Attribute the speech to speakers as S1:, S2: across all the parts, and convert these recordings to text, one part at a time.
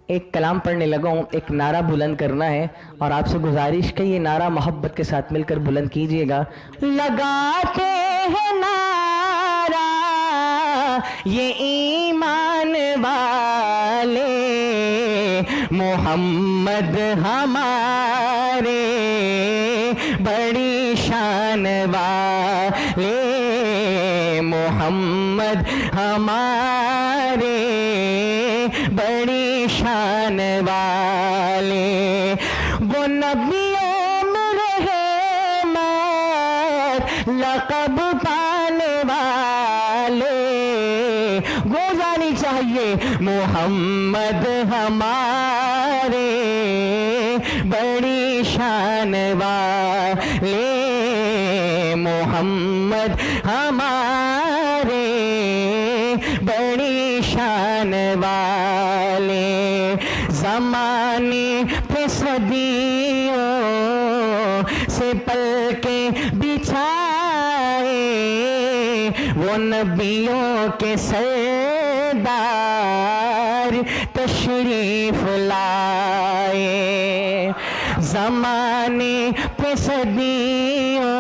S1: ایک کلام پڑھنے لگا ہوں، ایک نعرہ بلند کرنا ہے اور آپ سے گزارش کہ یہ نعرہ محبت کے ساتھ مل کر بلند کیجئے گا۔ لگاتے ہیں نعرہ یہ ایمان والے، محمد ہمارے بڑی شان والے، محمد ہمارے بڑی شان والے، وہ نبیوں میں رحمت لقب پانے والے، گوزانی چاہیے محمد ہمارے بڑی شان والے، محمد ہمارے بڑی شان والے، زمانے پہ صدیوں سے پل کے بچھائے، وہ نبیوں کے سردار تشریف لائے، زمانے پہ صدیوں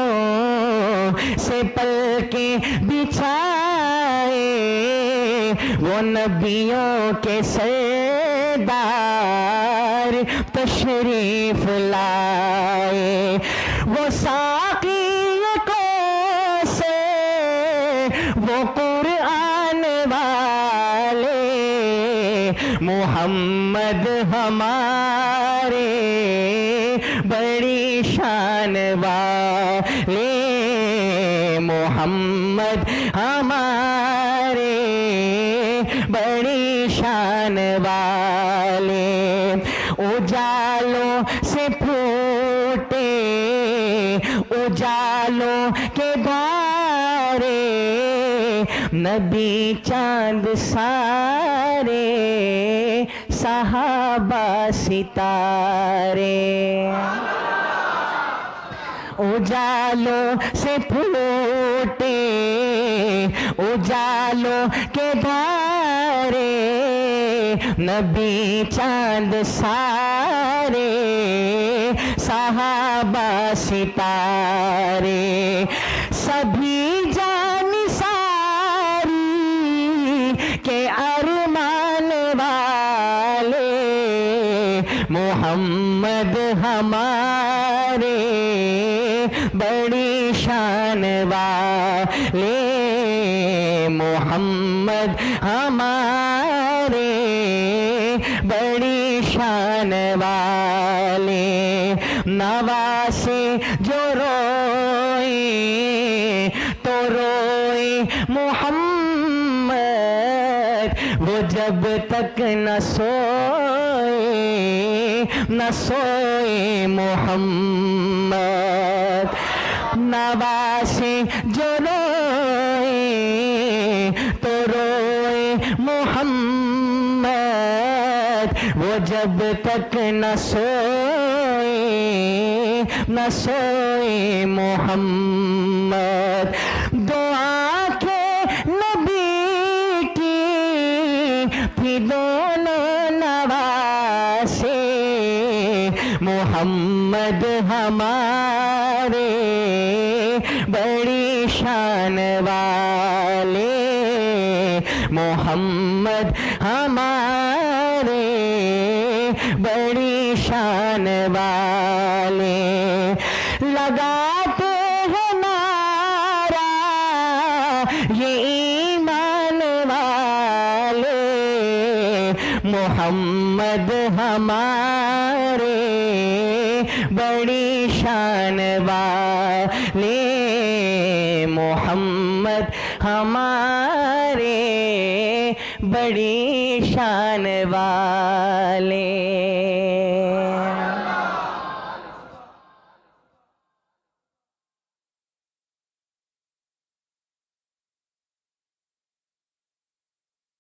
S1: سے پل کے بچھائے، وہ نبیوں کے سردار تشریف لائے، وہ ساقی کو سے وہ قرآن والے، محمد ہمارے بڑی شان والے، محمد ہمارے بڑی شان والے، اجالوں سے پھوٹے اجالوں کے دھارے، نبی چاند سارے صحابہ ستارے، اجالوں سے پھوٹے اجالوں کے دھارے، نبی چاند سارے صحابہ ستارے، سبھی جان ساری کے ارمان والے، محمد ہمارے بڑی شان والے، محمد ہمارے بڑی شان والے، نواسے جو روئے تو روئے محمد، وہ جب تک نہ سوئے محمد، نواسے جو روئے تو روئے محمد، وہ جب تک نہ سوئے محمد، دعا کے نبی کی تھی دونوں نواسے، محمد ہمارے بڑی شان والے، محمد ہمارے بڑی شان والے، لگاتے ہیں نعرہ یہ ایمان والے، محمد ہمارے بڑی شان والے، محمد ہمارے بڑی شان والے۔